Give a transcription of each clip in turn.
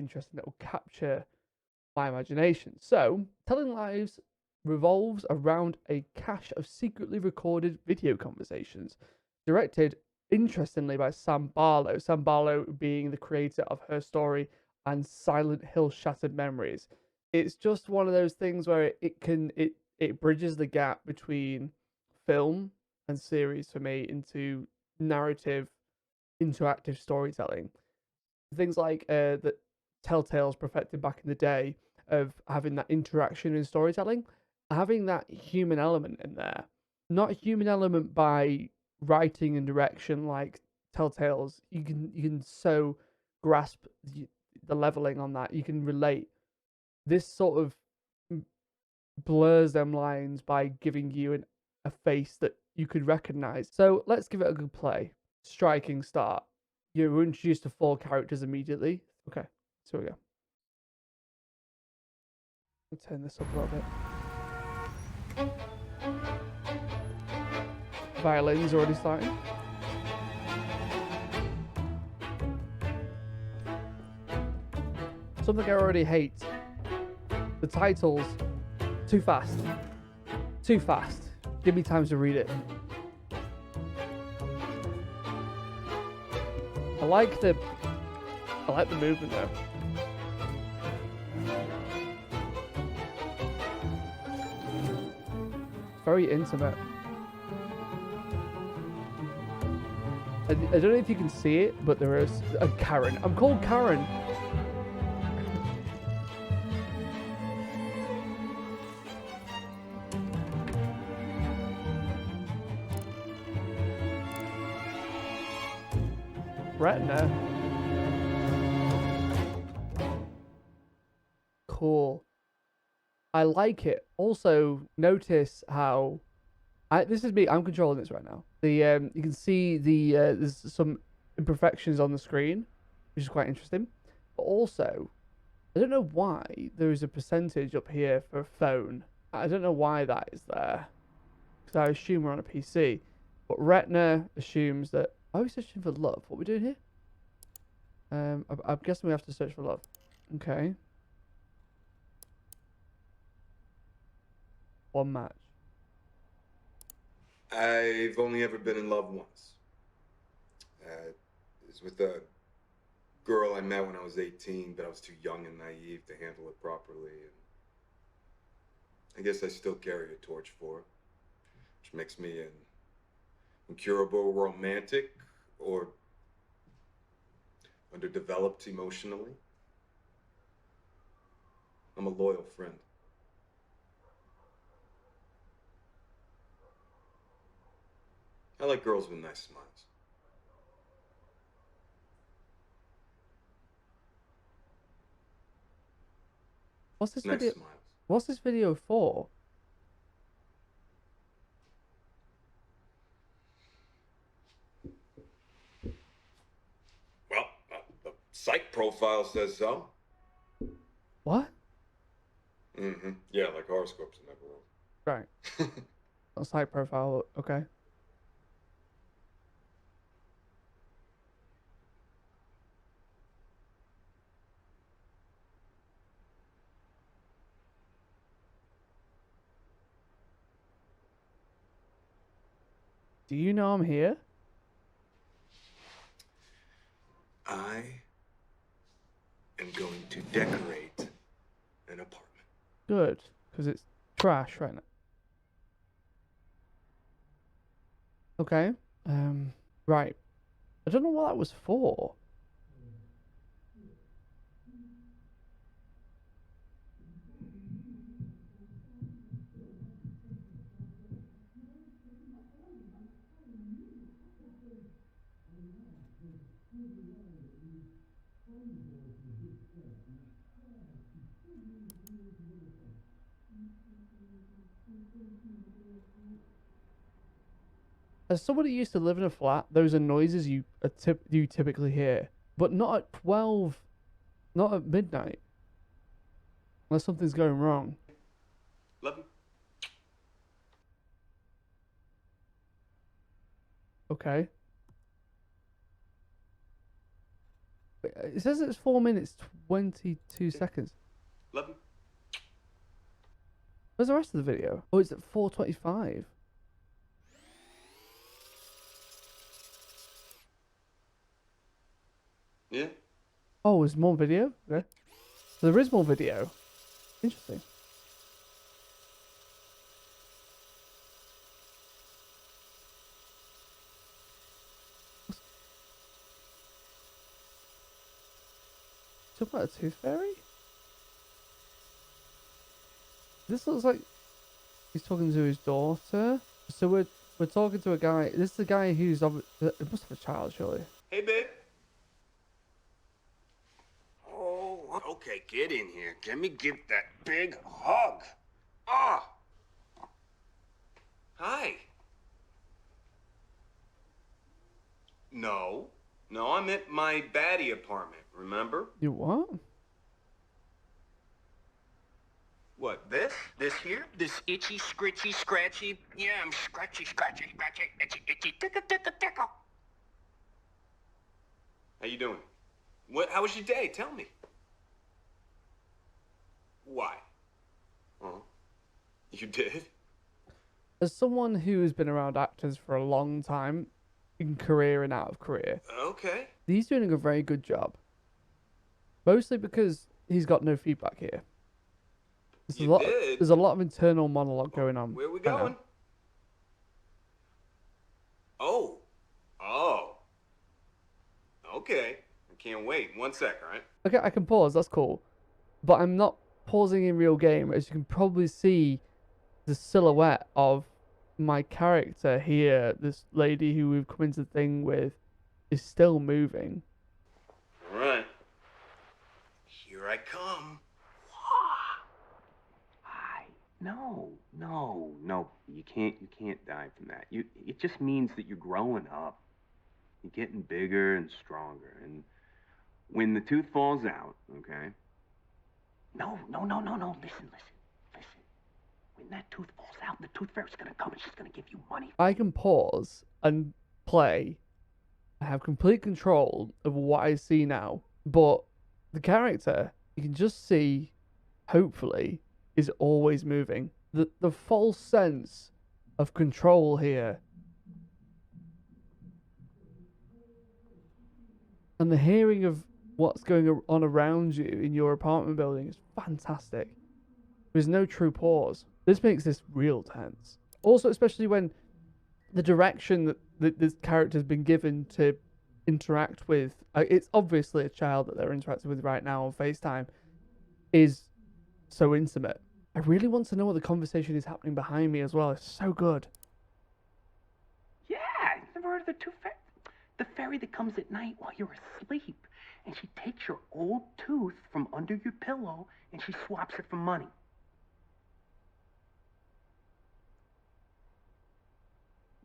interesting that will capture my imagination. So, Telling Lies revolves around a cache of secretly recorded video conversations, directed interestingly by Sam Barlow. Sam Barlow being the creator of Her Story and Silent Hill Shattered Memories. It's just one of those things where it bridges the gap between film and series for me into narrative interactive storytelling. Things like that Telltale's perfected back in the day of having that interaction in storytelling, having that human element in there. Not a human element by writing and direction like Telltale's. You can so grasp the leveling on that. You can relate. This sort of blurs them lines by giving you a face that you could recognize. So let's give it a good play. Striking start. You're introduced to 4 characters immediately. Okay, so we go. I'll turn this up a little bit. Violin's already starting. Something I already hate. The titles, too fast. Too fast. Give me time to read it. I like the movement though. Very intimate. I don't know if you can see it, but there is a Karen. I'm called Karen. Retina. Cool. I like it. Also, notice how this is me. I'm controlling this right now. The you can see there's some imperfections on the screen, which is quite interesting. But also, I don't know why there is a percentage up here for phone. I don't know why that is there, because I assume we're on a PC. But Retina assumes that. Are we searching for love? What are we doing here? I'm guessing we have to search for love. Okay. One match. I've only ever been in love once. It was with a girl I met when I was 18, but I was too young and naive to handle it properly. And I guess I still carry a torch for her, which makes me an incurable romantic or underdeveloped emotionally. I'm a loyal friend. I like girls with nice smiles. What's this Nice video? smiles. What's this video for? Well, the psych profile says so. What? Mm-hmm. Yeah, like horoscopes in that world. Right. A site profile. Okay. Do you know I'm here? I am going to decorate an apartment. Good, because it's trash right now. Okay. Right. I don't know what that was for. As somebody who used to live in a flat, those are noises you typically hear, but not at 12, not at midnight, unless something's going wrong. Love you. Okay. It says it's 4 minutes 22 seconds. Love you. Where's the rest of the video? Oh, it's at 4:25. Yeah. Oh, there's more video? Okay. So there is more video. Interesting. Talk about a tooth fairy? This looks like he's talking to his daughter. So we're talking to a guy. This is a guy who's it must have a child, surely. Hey, babe. Oh, okay, get in here. Let me give that big hug. Ah. Hi. No, I'm at my baddie apartment, remember? You what? What, this? This here? This itchy, scritchy, scratchy? Yeah, I'm scratchy, itchy, tickle. How you doing? How was your day? Tell me. Why? Oh, you did? As someone who's been around actors for a long time, in career and out of career, Okay. he's doing a very good job. Mostly because he's got no feedback here. There's a lot of internal monologue going on. Where are we going? Oh. Okay. I can't wait. 1 sec, all right? Okay, I can pause. That's cool. But I'm not pausing in real game. As you can probably see, the silhouette of my character here, this lady who we've come into the thing with, is still moving. All right. Here I come. Hi. No. You can't die from that. It just means that you're growing up. You're getting bigger and stronger. And when the tooth falls out, okay? No. Listen. When that tooth falls out, the tooth fairy's gonna come and she's gonna give you money. I can pause and play. I have complete control of what I see now. But the character, you can just see, hopefully, is always moving. The false sense of control here. And the hearing of what's going on around you in your apartment building is fantastic. There's no true pause. This makes this real tense. Also, especially when the direction that this character's been given to interact with, it's obviously a child that they're interacting with right now on FaceTime, is so intimate. I really want to know what the conversation is happening behind me as well. It's so good. Yeah, you've never heard of the tooth fairy? The fairy that comes at night while you're asleep. And she takes your old tooth from under your pillow and she swaps it for money.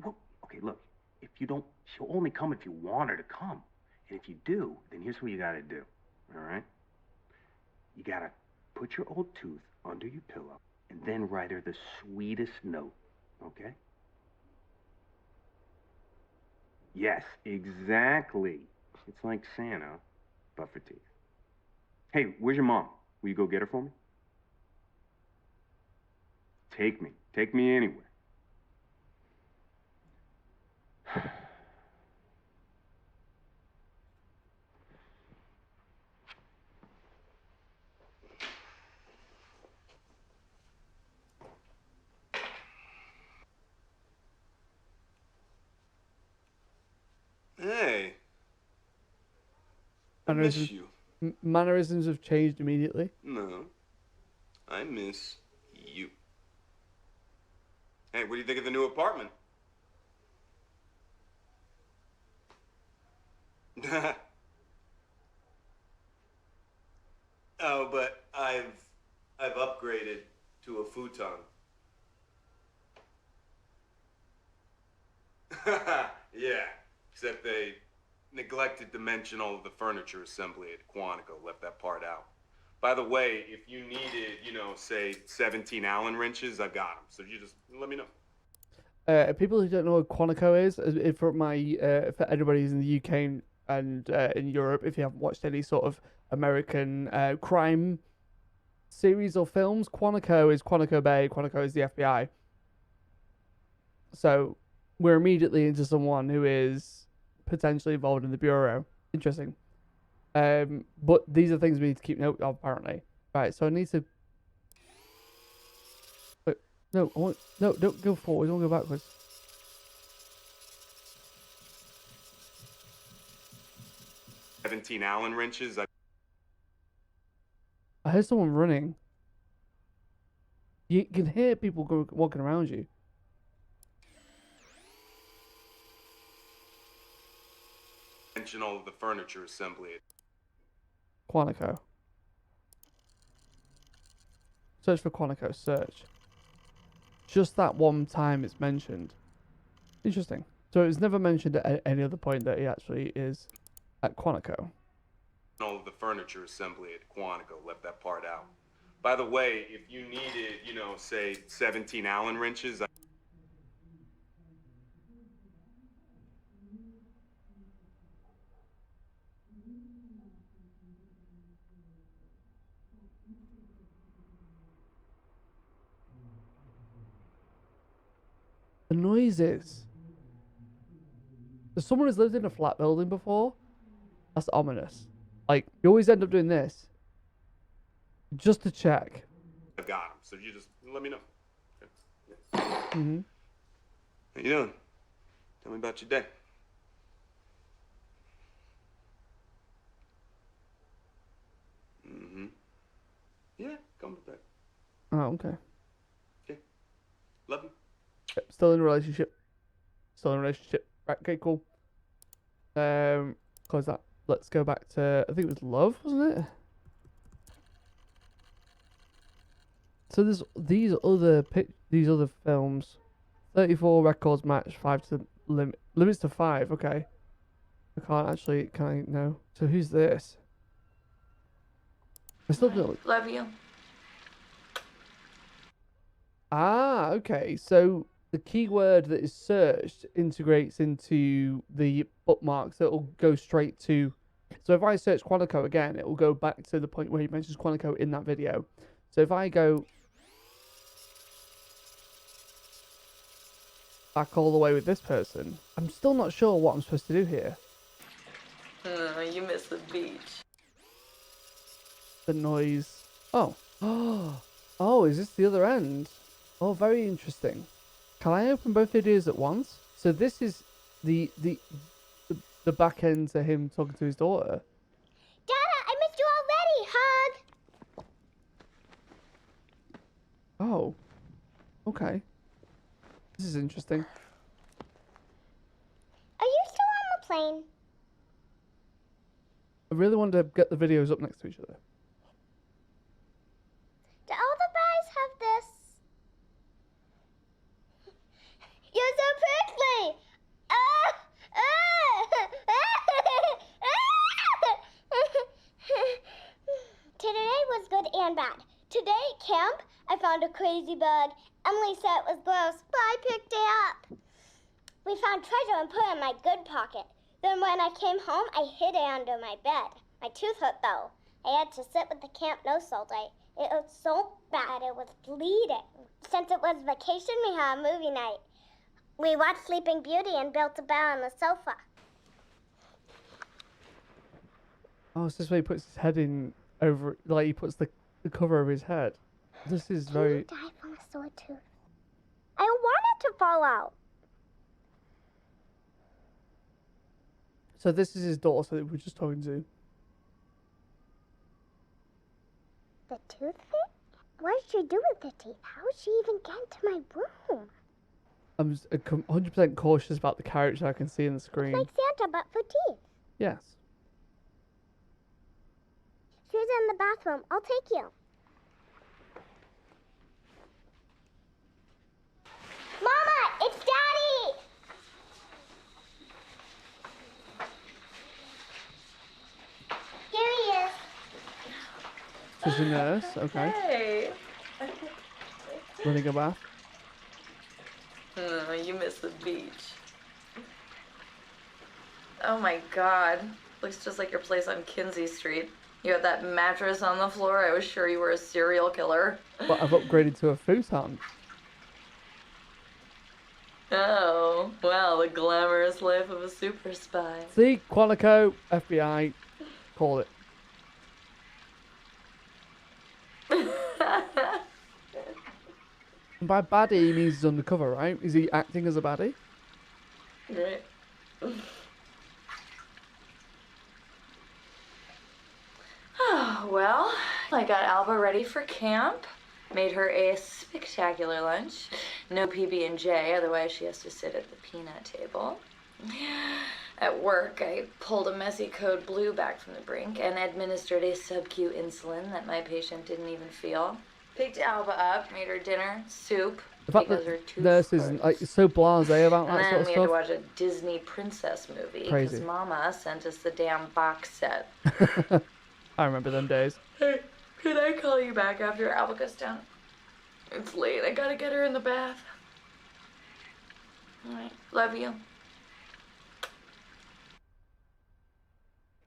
Well, okay, look. If you don't, she'll only come if you want her to come. And if you do, then here's what you gotta do. All right? You gotta put your old tooth under your pillow and then write her the sweetest note. Okay? Yes, exactly. It's like Santa, but for teeth. Hey, where's your mom? Will you go get her for me? Take me. Take me anywhere. Hey. I miss you. Mannerisms have changed immediately. No. I miss you. Hey, what do you think of the new apartment? Oh, but I've upgraded to a futon. Yeah, except they neglected to mention all of the furniture assembly at Quantico, left that part out. By the way, if you needed, say 17 Allen wrenches, I've got them. So you just let me know. People who don't know what Quantico is, for anybody who's in the UK and in Europe, if you haven't watched any sort of American crime series or films, Quantico is Quantico Bay. Quantico is the FBI. So we're immediately into someone who is potentially involved in the bureau. Interesting. But these are things we need to keep note of, apparently. Right, so I need to. Wait, no, no, don't go forward. Don't go backwards. Allen wrenches. I heard someone running. You can hear people walking around you. All of the furniture assembly. Quantico. Search for Quantico. Search. Just that one time it's mentioned. Interesting. So it was never mentioned at any other point that he actually is at Quantico. All of the furniture assembly at Quantico, left that part out. By the way, if you needed, you know, say 17 Allen wrenches. The noises. There's someone who's lived in a flat building before. That's ominous. Like, you always end up doing this. Just to check. I've got them, so you just let me know. Mm-hmm. How you doing? Tell me about your day. Mm-hmm. Yeah, come with that. Oh, okay. Okay. Love you. Yep, still in a relationship. Still in a relationship. Right, okay, cool. Close that. Let's go back to, I think it was Love, wasn't it? So there's these other films. 34 records match, 5 to limits to 5, okay. I can't actually, can I, no. So who's this? I still don't. Love you. Ah, okay. So the keyword that is searched integrates into the bookmarks that will go straight to. So if I search Quantico again, it will go back to the point where he mentions Quantico in that video. So if I go back all the way with this person, I'm still not sure what I'm supposed to do here. You missed the beach. The noise. Oh. Oh, is this the other end? Oh, very interesting. Can I open both videos at once? So this is the back end to him talking to his daughter. Dada, I missed you already. Hug. Oh. Okay. This is interesting. Are you still on the plane? I really want to get the videos up next to each other. Do all the guys have this? You're so prickly. Today was good and bad. Today at camp, I found a crazy bug. Emily said it was gross, but I picked it up. We found treasure and put it in my good pocket. Then when I came home, I hid it under my bed. My tooth hurt though. I had to sit with the camp nurse all day. It was so bad it was bleeding. Since it was vacation, we had a movie night. We watched Sleeping Beauty and built a bed on the sofa. Oh, it's this way he puts his head in over, like he puts the cover over his head. This is very. Can you die from a sore tooth? I don't want it to fall out. So this is his daughter that we were just talking to. The tooth thing? What did she do with the teeth? How did she even get into my room? I'm 100% cautious about the character I can see in the screen. Like Santa, but for teeth. Yes. She's in the bathroom. I'll take you. Mama, it's Daddy! Here he is. She's a nurse, okay. Hey. Running a bath. You missed the beach. Oh my god. Looks just like your place on Kinsey Street. You had that mattress on the floor. I was sure you were a serial killer. But I've upgraded to a futon. Oh, well, the glamorous life of a super spy. See, Quantico, FBI, call it. And by baddie, he means he's undercover, right? Is he acting as a baddie? Right. Oh, well, I got Alba ready for camp. Made her a spectacular lunch. No PB&J, otherwise she has to sit at the peanut table. At work, I pulled a messy code blue back from the brink and administered a sub-Q insulin that my patient didn't even feel. Picked Alba up, made her dinner, soup. The fact because that her tooth nurse is hurt. like so blasé about And that then sort of we had to stuff. watch a Disney princess movie Crazy. because Mama sent us the damn box set. I remember them days. Hey, can I call you back after Alba goes down? It's late. I gotta get her in the bath. All right. Love you.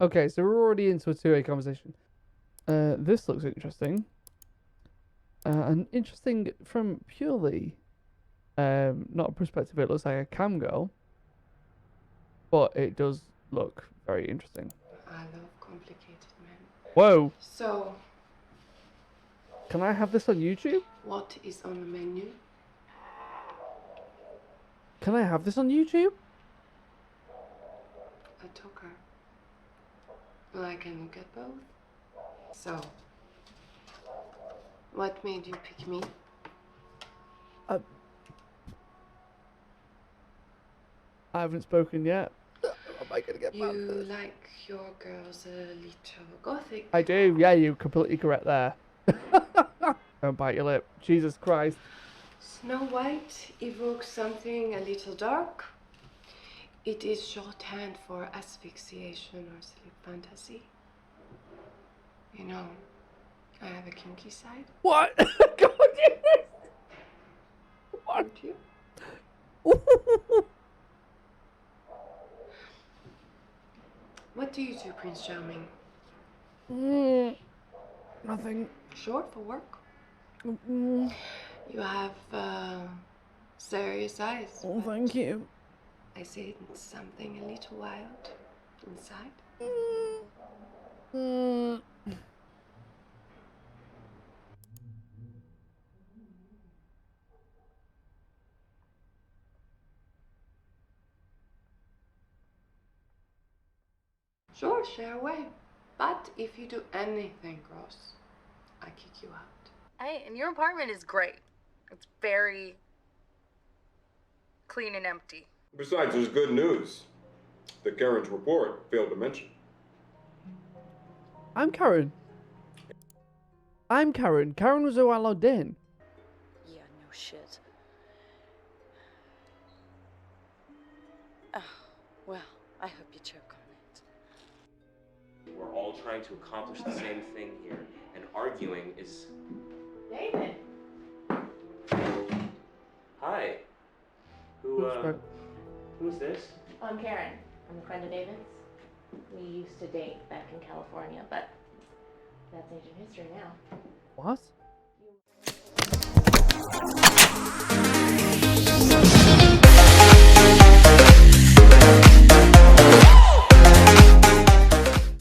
Okay, so we're already into a two-way conversation. This looks interesting. And interesting from purely, not a perspective, it looks like a cam girl. But it does look very interesting. I love complicated men. Whoa! So, Can I have this on YouTube? what is on the menu? Can I have this on YouTube? A talker. Well, I can look at both. So, what made you pick me? I haven't spoken yet. Am I gonna get You banned? like your girls a little gothic. I do. Yeah, you're completely correct there. Don't bite your lip. Jesus Christ. Snow White evokes something a little dark. It is shorthand for asphyxiation or sleep fantasy. You know, I have a kinky side. What? God, yes. What? Don't you? What do you do, Prince Charming? Nothing. Short for work? Mm, You have serious eyes. oh, but thank you. I see something a little wild inside. Mm. Sure, share away. But if you do anything gross, I kick you out. Hey, and your apartment is great. It's very clean and empty. Besides, there's good news. The Karen's report failed to mention. I'm Karen. I'm Karen. Karen was who I logged in. Yeah, no shit. Oh, well, I hope you choke on it. We're all trying to accomplish the same thing here, and arguing is... David. Hi. Who's this? I'm Karen. I'm a friend of David's. We used to date back in California, but that's ancient history now. What?